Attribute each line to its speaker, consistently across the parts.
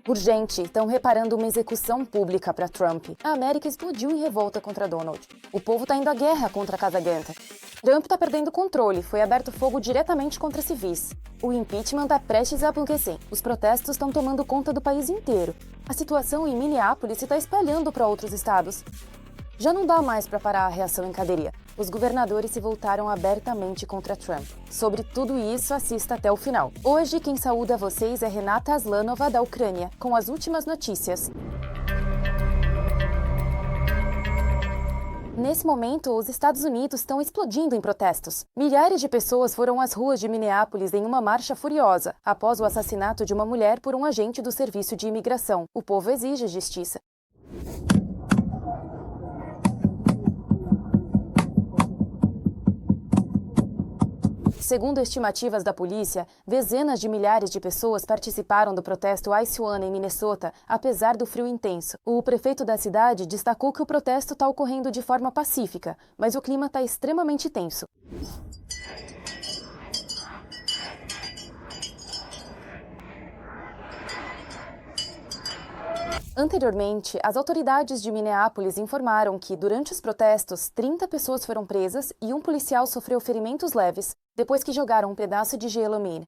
Speaker 1: Urgente, estão reparando uma execução pública para Trump. A América explodiu em revolta contra Donald. O povo está indo à guerra contra a Casa Branca. Trump está perdendo o controle, foi aberto fogo diretamente contra civis. O impeachment está prestes a acontecer. Os protestos estão tomando conta do país inteiro. A situação em Minneapolis se está espalhando para outros estados. Já não dá mais para parar a reação em cadeia. Os governadores se voltaram abertamente contra Trump. Sobre tudo isso, assista até o final. Hoje, quem saúda vocês é Renata Aslanova, da Ucrânia, com as últimas notícias. Nesse momento, os Estados Unidos estão explodindo em protestos. Milhares de pessoas foram às ruas de Minneapolis em uma marcha furiosa, após o assassinato de uma mulher por um agente do Serviço de Imigração. O povo exige justiça. Segundo estimativas da polícia, dezenas de milhares de pessoas participaram do protesto Ice One em Minnesota, apesar do frio intenso. O prefeito da cidade destacou que o protesto está ocorrendo de forma pacífica, mas o clima está extremamente tenso. Anteriormente, as autoridades de Minneapolis informaram que, durante os protestos, 30 pessoas foram presas e um policial sofreu ferimentos leves depois que jogaram um pedaço de gelo nele.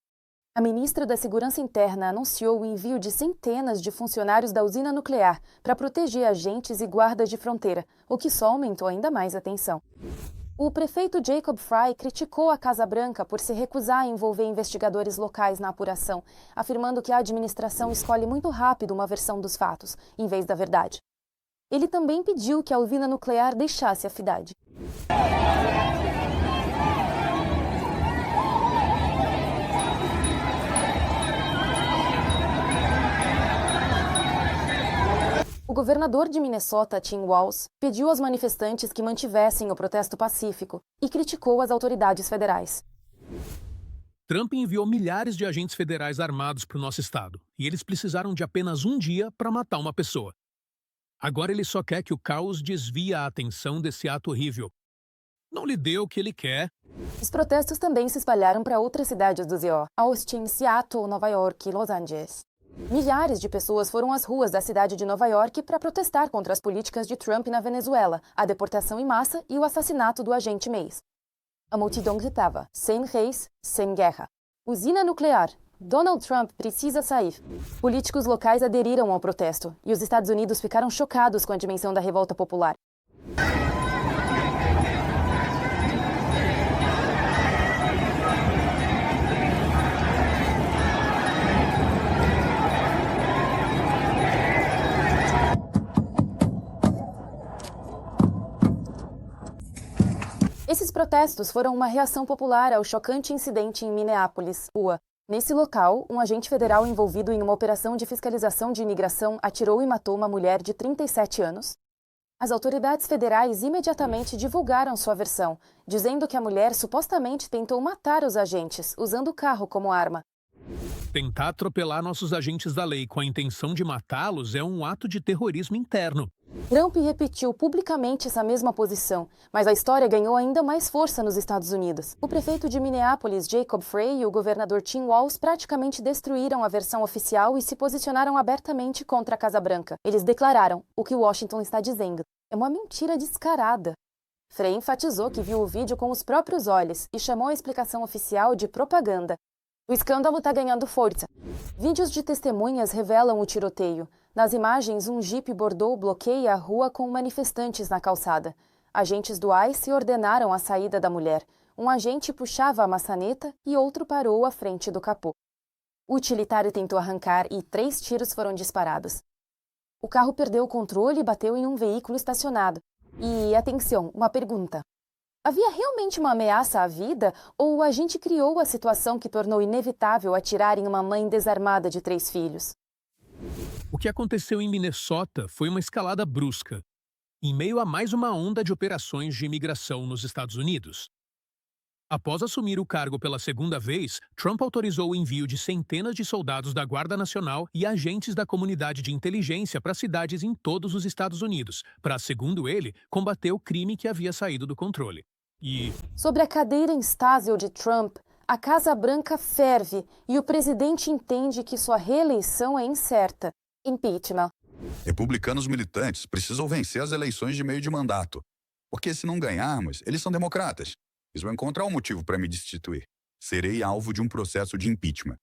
Speaker 1: A ministra da Segurança Interna anunciou o envio de centenas de funcionários da usina nuclear para proteger agentes e guardas de fronteira, o que só aumentou ainda mais a tensão. O prefeito Jacob Frey criticou a Casa Branca por se recusar a envolver investigadores locais na apuração, afirmando que a administração escolhe muito rápido uma versão dos fatos, em vez da verdade. Ele também pediu que a usina nuclear deixasse a cidade. O governador de Minnesota, Tim Walz, pediu aos manifestantes que mantivessem o protesto pacífico e criticou as autoridades federais.
Speaker 2: Trump enviou milhares de agentes federais armados para o nosso estado, e eles precisaram de apenas um dia para matar uma pessoa. Agora ele só quer que o caos desvie a atenção desse ato horrível. Não lhe deu o que ele quer.
Speaker 1: Os protestos também se espalharam para outras cidades do ZO: Austin, Seattle, Nova York e Los Angeles. Milhares de pessoas foram às ruas da cidade de Nova York para protestar contra as políticas de Trump na Venezuela, a deportação em massa e o assassinato do agente Mace. A multidão gritava: sem reis, sem guerra. Usina nuclear. Donald Trump precisa sair. Políticos locais aderiram ao protesto e os Estados Unidos ficaram chocados com a dimensão da revolta popular. Esses protestos foram uma reação popular ao chocante incidente em Minneapolis, UA. Nesse local, um agente federal envolvido em uma operação de fiscalização de imigração atirou e matou uma mulher de 37 anos. As autoridades federais imediatamente divulgaram sua versão, dizendo que a mulher supostamente tentou matar os agentes, usando o carro como arma.
Speaker 2: Tentar atropelar nossos agentes da lei com a intenção de matá-los é um ato de terrorismo interno.
Speaker 1: Trump repetiu publicamente essa mesma posição, mas a história ganhou ainda mais força nos Estados Unidos. O prefeito de Minneapolis, Jacob Frey, e o governador Tim Walz praticamente destruíram a versão oficial e se posicionaram abertamente contra a Casa Branca. Eles declararam: o que Washington está dizendo é uma mentira descarada. Frey enfatizou que viu o vídeo com os próprios olhos e chamou a explicação oficial de propaganda. O escândalo está ganhando força. Vídeos de testemunhas revelam o tiroteio. Nas imagens, um Jeep Bordeaux bloqueia a rua com manifestantes na calçada. Agentes do ICE ordenaram a saída da mulher. Um agente puxava a maçaneta e outro parou à frente do capô. O utilitário tentou arrancar e 3 tiros foram disparados. O carro perdeu o controle e bateu em um veículo estacionado. E, atenção, uma pergunta. Havia realmente uma ameaça à vida ou o agente criou a situação que tornou inevitável atirar em uma mãe desarmada de 3 filhos?
Speaker 2: O que aconteceu em Minnesota foi uma escalada brusca, em meio a mais uma onda de operações de imigração nos Estados Unidos. Após assumir o cargo pela segunda vez, Trump autorizou o envio de centenas de soldados da Guarda Nacional e agentes da comunidade de inteligência para cidades em todos os Estados Unidos, para, segundo ele, combater o crime que havia saído do controle.
Speaker 1: Sobre a cadeira instável de Trump, a Casa Branca ferve e o presidente entende que sua reeleição é incerta. Impeachment.
Speaker 3: Republicanos militantes precisam vencer as eleições de meio de mandato. Porque se não ganharmos, eles são democratas. Eles vão encontrar um motivo para me destituir. Serei alvo de um processo de impeachment.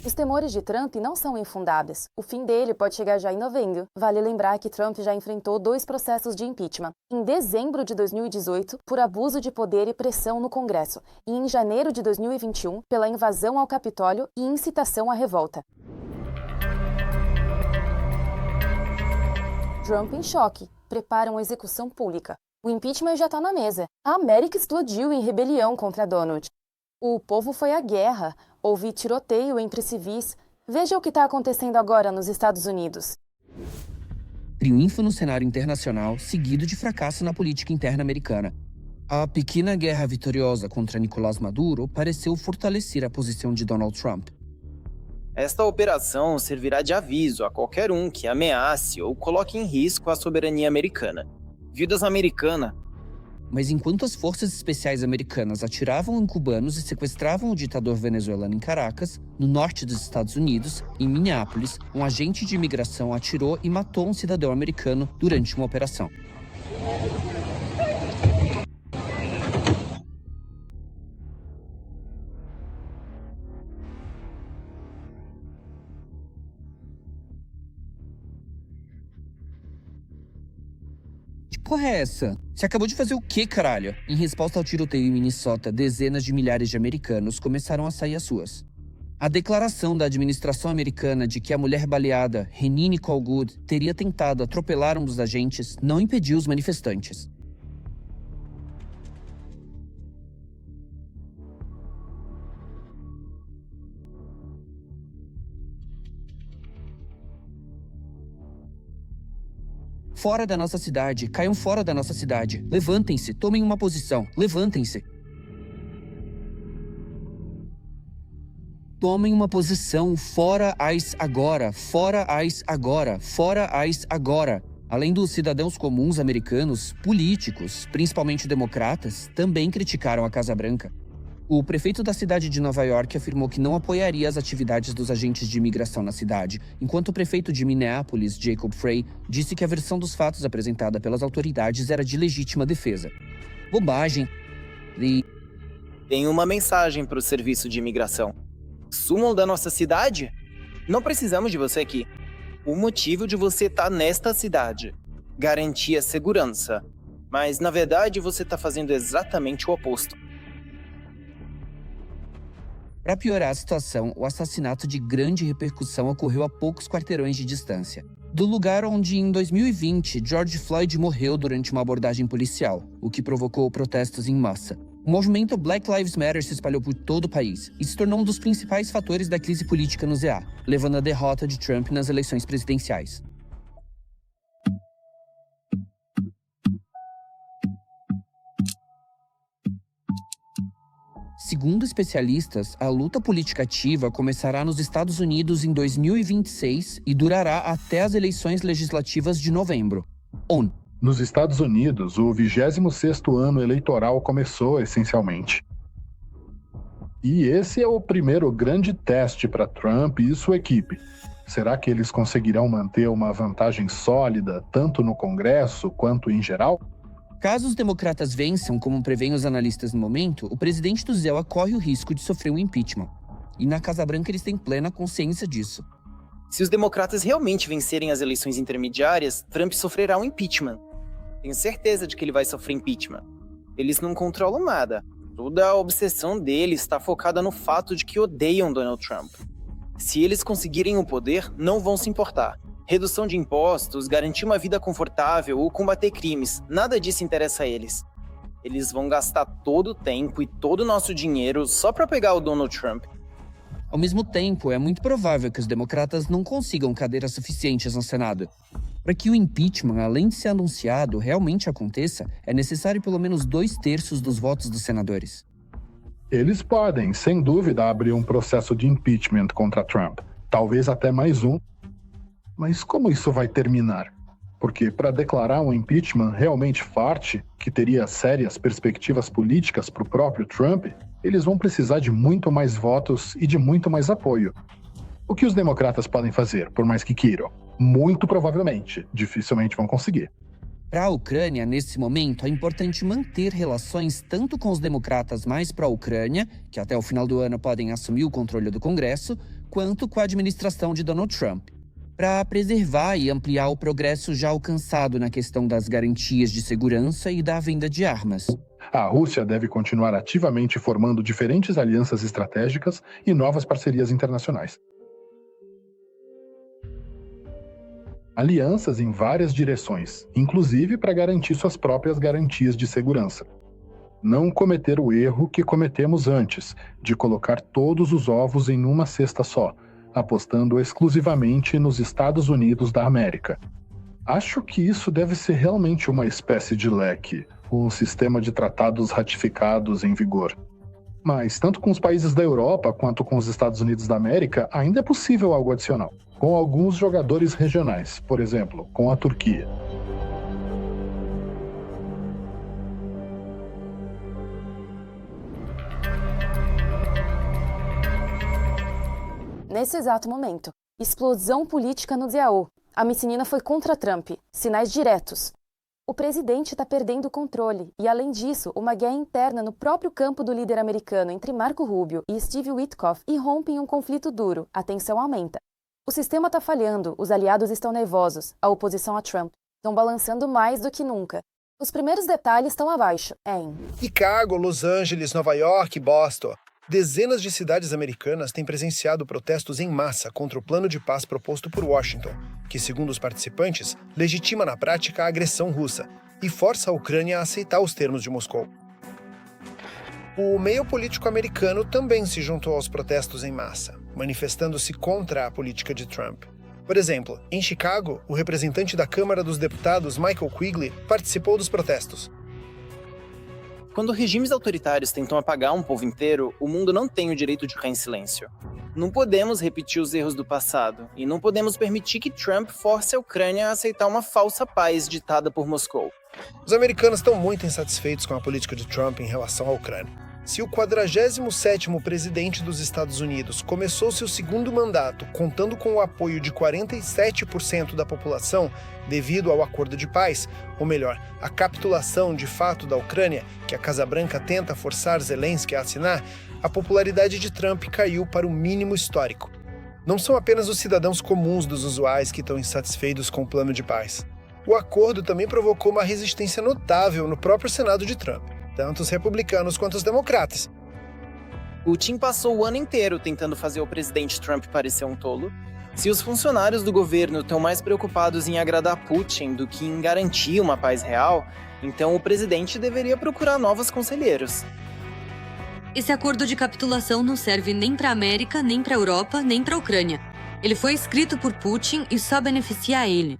Speaker 1: Os temores de Trump não são infundados. O fim dele pode chegar já em novembro. Vale lembrar que Trump já enfrentou 2 processos de impeachment. Em dezembro de 2018, por abuso de poder e pressão no Congresso. E em janeiro de 2021, pela invasão ao Capitólio e incitação à revolta. Trump em choque. Prepara uma execução pública. O impeachment já está na mesa. A América explodiu em rebelião contra Donald. O povo foi à guerra. Houve tiroteio entre civis. Veja o que está acontecendo agora nos Estados Unidos.
Speaker 4: Triunfo no cenário internacional, seguido de fracasso na política interna americana. A pequena guerra vitoriosa contra Nicolás Maduro pareceu fortalecer a posição de Donald Trump.
Speaker 5: Esta operação servirá de aviso a qualquer um que ameace ou coloque em risco a soberania americana. Vidas americana.
Speaker 4: Mas enquanto as forças especiais americanas atiravam em cubanos e sequestravam o ditador venezuelano em Caracas, no norte dos Estados Unidos, em Minneapolis, um agente de imigração atirou e matou um cidadão americano durante uma operação. Que porra é essa? Você acabou de fazer o quê, caralho? Em resposta ao tiroteio em Minnesota, dezenas de milhares de americanos começaram a sair às ruas. A declaração da administração americana de que a mulher baleada, Renee Nicole Goode, teria tentado atropelar um dos agentes não impediu os manifestantes. Fora da nossa cidade, caiam fora da nossa cidade. Levantem-se, tomem uma posição, levantem-se. Tomem uma posição, fora ICE agora, fora ICE agora, fora ICE agora. Além dos cidadãos comuns americanos, políticos, principalmente democratas, também criticaram a Casa Branca. O prefeito da cidade de Nova York afirmou que não apoiaria as atividades dos agentes de imigração na cidade, enquanto o prefeito de Minneapolis, Jacob Frey, disse que a versão dos fatos apresentada pelas autoridades era de legítima defesa. Bobagem.
Speaker 5: Tenho uma mensagem para o serviço de imigração. Sumam da nossa cidade? Não precisamos de você aqui. O motivo de você estar nesta cidade: garantir a segurança. Mas, na verdade, você está fazendo exatamente o oposto.
Speaker 4: Para piorar a situação, o assassinato de grande repercussão ocorreu a poucos quarteirões de distância. Do lugar onde, em 2020, George Floyd morreu durante uma abordagem policial, o que provocou protestos em massa. O movimento Black Lives Matter se espalhou por todo o país e se tornou um dos principais fatores da crise política no ZA, levando à derrota de Trump nas eleições presidenciais. Segundo especialistas, a luta política ativa começará nos Estados Unidos em 2026 e durará até as eleições legislativas de novembro.
Speaker 6: Nos Estados Unidos, o 26º ano eleitoral começou, essencialmente. E esse é o primeiro grande teste para Trump e sua equipe. Será que eles conseguirão manter uma vantagem sólida, tanto no Congresso quanto em geral?
Speaker 4: Caso os democratas vençam, como prevêem os analistas no momento, o presidente do ZEUA corre o risco de sofrer um impeachment. E na Casa Branca eles têm plena consciência disso.
Speaker 5: Se os democratas realmente vencerem as eleições intermediárias, Trump sofrerá um impeachment. Tenho certeza de que ele vai sofrer impeachment. Eles não controlam nada. Toda a obsessão deles está focada no fato de que odeiam Donald Trump. Se eles conseguirem o poder, não vão se importar. Redução de impostos, garantir uma vida confortável ou combater crimes, nada disso interessa a eles. Eles vão gastar todo o tempo e todo o nosso dinheiro só para pegar o Donald Trump.
Speaker 4: Ao mesmo tempo, é muito provável que os democratas não consigam cadeiras suficientes no Senado. Para que o impeachment, além de ser anunciado, realmente aconteça, é necessário pelo menos 2/3 dos votos dos senadores.
Speaker 6: Eles podem, sem dúvida, abrir um processo de impeachment contra Trump. Talvez até mais um. Mas como isso vai terminar? Porque para declarar um impeachment realmente forte, que teria sérias perspectivas políticas para o próprio Trump, eles vão precisar de muito mais votos e de muito mais apoio. O que os democratas podem fazer, por mais que queiram? Muito provavelmente. Dificilmente vão conseguir.
Speaker 4: Para a Ucrânia, nesse momento, é importante manter relações tanto com os democratas mais pró-Ucrânia, que até o final do ano podem assumir o controle do Congresso, quanto com a administração de Donald Trump, para preservar e ampliar o progresso já alcançado na questão das garantias de segurança e da venda de armas.
Speaker 6: A Rússia deve continuar ativamente formando diferentes alianças estratégicas e novas parcerias internacionais. Alianças em várias direções, inclusive para garantir suas próprias garantias de segurança. Não cometer o erro que cometemos antes, de colocar todos os ovos em uma cesta só, apostando exclusivamente nos Estados Unidos da América. Acho que isso deve ser realmente uma espécie de leque, um sistema de tratados ratificados em vigor. Mas, tanto com os países da Europa quanto com os Estados Unidos da América, ainda é possível algo adicional. Com alguns jogadores regionais, por exemplo, com a Turquia.
Speaker 1: Nesse exato momento, explosão política no DAO. A missinina foi contra Trump. Sinais diretos. O presidente está perdendo o controle e, além disso, uma guerra interna no próprio campo do líder americano entre Marco Rubio e Steve Witkoff irrompe em um conflito duro. A tensão aumenta. O sistema está falhando, os aliados estão nervosos, a oposição a Trump estão balançando mais do que nunca. Os primeiros detalhes estão abaixo, em
Speaker 7: Chicago, Los Angeles, Nova York e Boston. Dezenas de cidades americanas têm presenciado protestos em massa contra o plano de paz proposto por Washington, que, segundo os participantes, legitima na prática a agressão russa e força a Ucrânia a aceitar os termos de Moscou. O meio político americano também se juntou aos protestos em massa, manifestando-se contra a política de Trump. Por exemplo, em Chicago, o representante da Câmara dos Deputados, Michael Quigley, participou dos protestos.
Speaker 5: Quando regimes autoritários tentam apagar um povo inteiro, o mundo não tem o direito de ficar em silêncio. Não podemos repetir os erros do passado, e não podemos permitir que Trump force a Ucrânia a aceitar uma falsa paz ditada por Moscou.
Speaker 7: Os americanos estão muito insatisfeitos com a política de Trump em relação à Ucrânia. Se o 47º presidente dos Estados Unidos começou seu segundo mandato contando com o apoio de 47% da população devido ao acordo de paz, ou melhor, a capitulação de fato da Ucrânia, que a Casa Branca tenta forçar Zelensky a assinar, a popularidade de Trump caiu para o mínimo histórico. Não são apenas os cidadãos comuns dos usuais que estão insatisfeitos com o plano de paz. O acordo também provocou uma resistência notável no próprio Senado de Trump, tanto os republicanos quanto os democratas.
Speaker 5: Putin passou o ano inteiro tentando fazer o presidente Trump parecer um tolo. Se os funcionários do governo estão mais preocupados em agradar Putin do que em garantir uma paz real, então o presidente deveria procurar novos conselheiros.
Speaker 8: Esse acordo de capitulação não serve nem para a América, nem para a Europa, nem para a Ucrânia. Ele foi escrito por Putin e só beneficia a ele.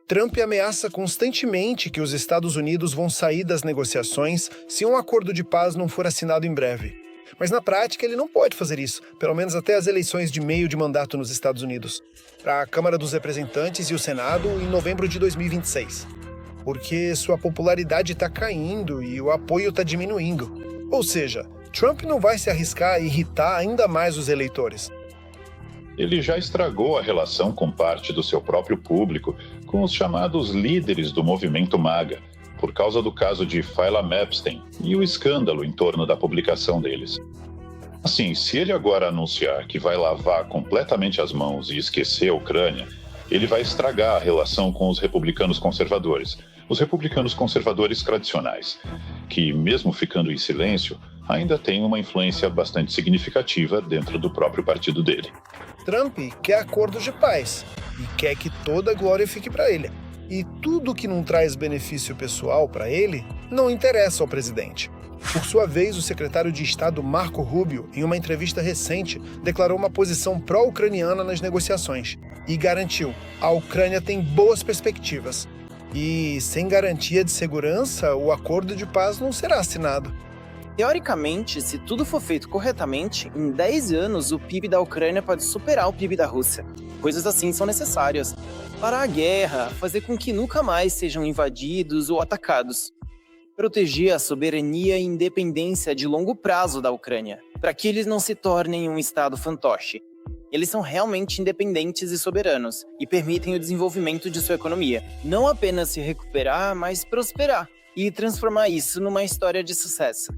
Speaker 7: Trump ameaça constantemente que os Estados Unidos vão sair das negociações se um acordo de paz não for assinado em breve. Mas na prática ele não pode fazer isso, pelo menos até as eleições de meio de mandato nos Estados Unidos, para a Câmara dos Representantes e o Senado em novembro de 2026. Porque sua popularidade está caindo e o apoio está diminuindo. Ou seja, Trump não vai se arriscar a irritar ainda mais os eleitores.
Speaker 9: Ele já estragou a relação com parte do seu próprio público com os chamados líderes do movimento MAGA, por causa do caso de Phila Epstein e o escândalo em torno da publicação deles. Assim, se ele agora anunciar que vai lavar completamente as mãos e esquecer a Ucrânia, ele vai estragar a relação com os republicanos conservadores, os republicanos conservadores tradicionais, que, mesmo ficando em silêncio, ainda têm uma influência bastante significativa dentro do próprio partido dele.
Speaker 7: Trump quer acordos de paz e quer que toda a glória fique para ele. E tudo que não traz benefício pessoal para ele não interessa ao presidente. Por sua vez, o secretário de Estado Marco Rubio, em uma entrevista recente, declarou uma posição pró-ucraniana nas negociações e garantiu: a Ucrânia tem boas perspectivas. E, sem garantia de segurança, o acordo de paz não será assinado.
Speaker 5: Teoricamente, se tudo for feito corretamente, em 10 anos o PIB da Ucrânia pode superar o PIB da Rússia. Coisas assim são necessárias. Parar a guerra, fazer com que nunca mais sejam invadidos ou atacados. Proteger a soberania e independência de longo prazo da Ucrânia, para que eles não se tornem um estado fantoche. Eles são realmente independentes e soberanos, e permitem o desenvolvimento de sua economia. Não apenas se recuperar, mas prosperar, e transformar isso numa história de sucesso.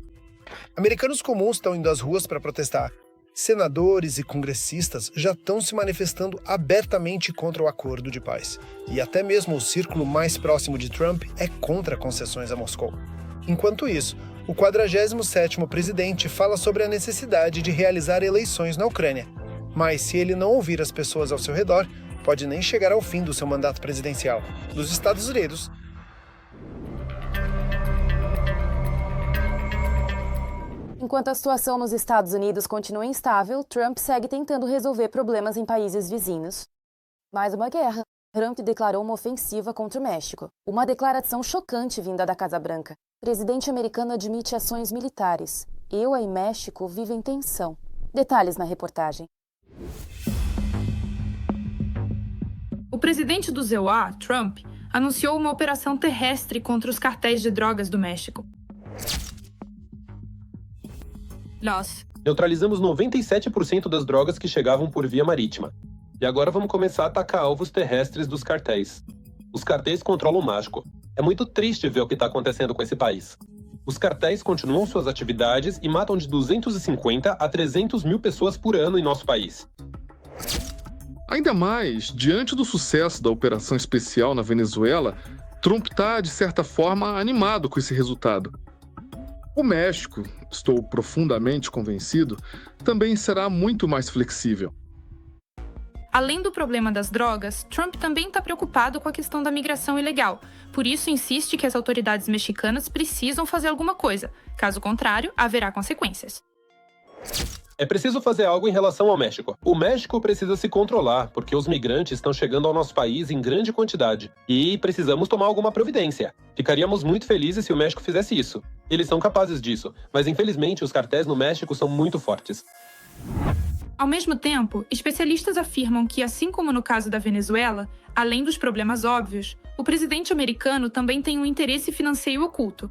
Speaker 7: Americanos comuns estão indo às ruas para protestar. Senadores e congressistas já estão se manifestando abertamente contra o acordo de paz. E até mesmo o círculo mais próximo de Trump é contra concessões a Moscou. Enquanto isso, o 47º presidente fala sobre a necessidade de realizar eleições na Ucrânia. Mas se ele não ouvir as pessoas ao seu redor, pode nem chegar ao fim do seu mandato presidencial. Nos Estados Unidos,
Speaker 1: Enquanto a situação nos Estados Unidos continua instável, Trump segue tentando resolver problemas em países vizinhos. Mais uma guerra. Trump declarou uma ofensiva contra o México. Uma declaração chocante vinda da Casa Branca. O presidente americano admite ações militares. EUA e México vivem tensão. Detalhes na reportagem.
Speaker 10: O presidente do EUA, Trump, anunciou uma operação terrestre contra os cartéis de drogas do México. Nós
Speaker 11: neutralizamos 97% das drogas que chegavam por via marítima. E agora vamos começar a atacar alvos terrestres dos cartéis. Os cartéis controlam o México. É muito triste ver o que está acontecendo com esse país. Os cartéis continuam suas atividades e matam de 250 a 300 mil pessoas por ano em nosso país.
Speaker 6: Ainda mais, diante do sucesso da operação especial na Venezuela, Trump está, de certa forma, animado com esse resultado. O México, estou profundamente convencido, também será muito mais flexível.
Speaker 10: Além do problema das drogas, Trump também está preocupado com a questão da migração ilegal. Por isso, insiste que as autoridades mexicanas precisam fazer alguma coisa. Caso contrário, haverá consequências.
Speaker 11: É preciso fazer algo em relação ao México. O México precisa se controlar, porque os migrantes estão chegando ao nosso país em grande quantidade. E precisamos tomar alguma providência. Ficaríamos muito felizes se o México fizesse isso. Eles são capazes disso, mas infelizmente os cartéis no México são muito fortes.
Speaker 10: Ao mesmo tempo, especialistas afirmam que, assim como no caso da Venezuela, além dos problemas óbvios, o presidente americano também tem um interesse financeiro oculto.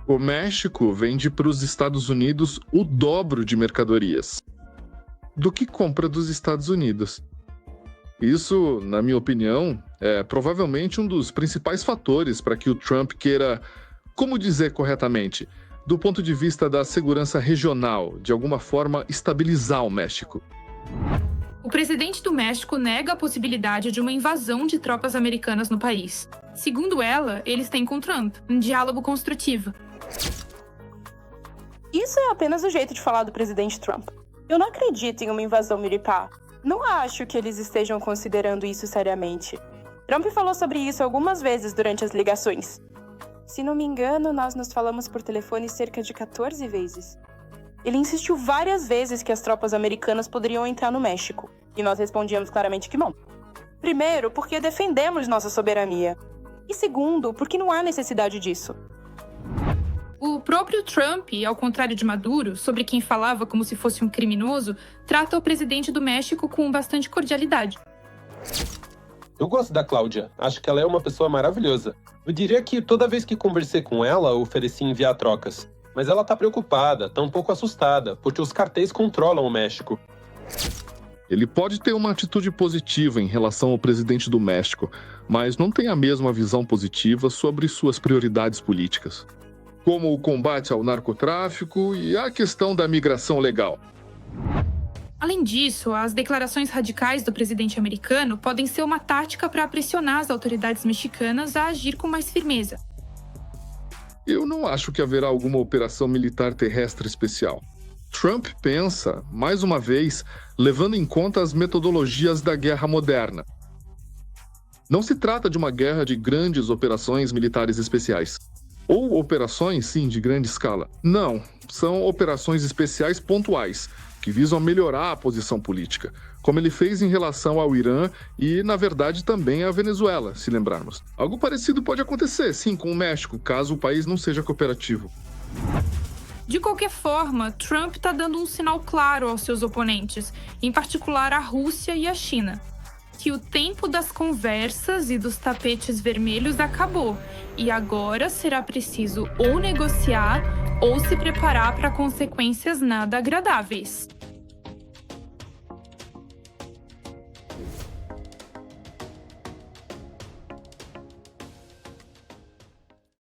Speaker 6: O México vende para os Estados Unidos o dobro de mercadorias do que compra dos Estados Unidos. Isso, na minha opinião, é provavelmente um dos principais fatores para que o Trump queira, como dizer corretamente, do ponto de vista da segurança regional, de alguma forma estabilizar o México.
Speaker 10: O presidente do México nega a possibilidade de uma invasão de tropas americanas no país. Segundo ela, eles têm com Trump um diálogo construtivo.
Speaker 12: Isso é apenas o jeito de falar do presidente Trump. Eu não acredito em uma invasão militar. Não acho que eles estejam considerando isso seriamente. Trump falou sobre isso algumas vezes durante as ligações. Se não me engano, nós nos falamos por telefone cerca de 14 vezes. Ele insistiu várias vezes que as tropas americanas poderiam entrar no México, e nós respondíamos claramente que não. Primeiro, porque defendemos nossa soberania. E segundo, porque não há necessidade disso.
Speaker 10: O próprio Trump, ao contrário de Maduro, sobre quem falava como se fosse um criminoso, trata o presidente do México com bastante cordialidade.
Speaker 11: Eu gosto da Cláudia. Acho que ela é uma pessoa maravilhosa. Eu diria que toda vez que conversei com ela, ofereci enviar trocas. Mas ela tá preocupada, tá um pouco assustada, porque os cartéis controlam o México.
Speaker 6: Ele pode ter uma atitude positiva em relação ao presidente do México, mas não tem a mesma visão positiva sobre suas prioridades políticas, como o combate ao narcotráfico e a questão da migração legal.
Speaker 10: Além disso, as declarações radicais do presidente americano podem ser uma tática para pressionar as autoridades mexicanas a agir com mais firmeza.
Speaker 6: Eu não acho que haverá alguma operação militar terrestre especial. Trump pensa, mais uma vez, levando em conta as metodologias da guerra moderna. Não se trata de uma guerra de grandes operações militares especiais. Ou operações, sim, de grande escala. Não, são operações especiais pontuais, que visam melhorar a posição política, como ele fez em relação ao Irã e, na verdade, também à Venezuela, se lembrarmos. Algo parecido pode acontecer, sim, com o México, caso o país não seja cooperativo.
Speaker 10: De qualquer forma, Trump está dando um sinal claro aos seus oponentes, em particular a Rússia e a China, que o tempo das conversas e dos tapetes vermelhos acabou e agora será preciso ou negociar ou se preparar para consequências nada agradáveis.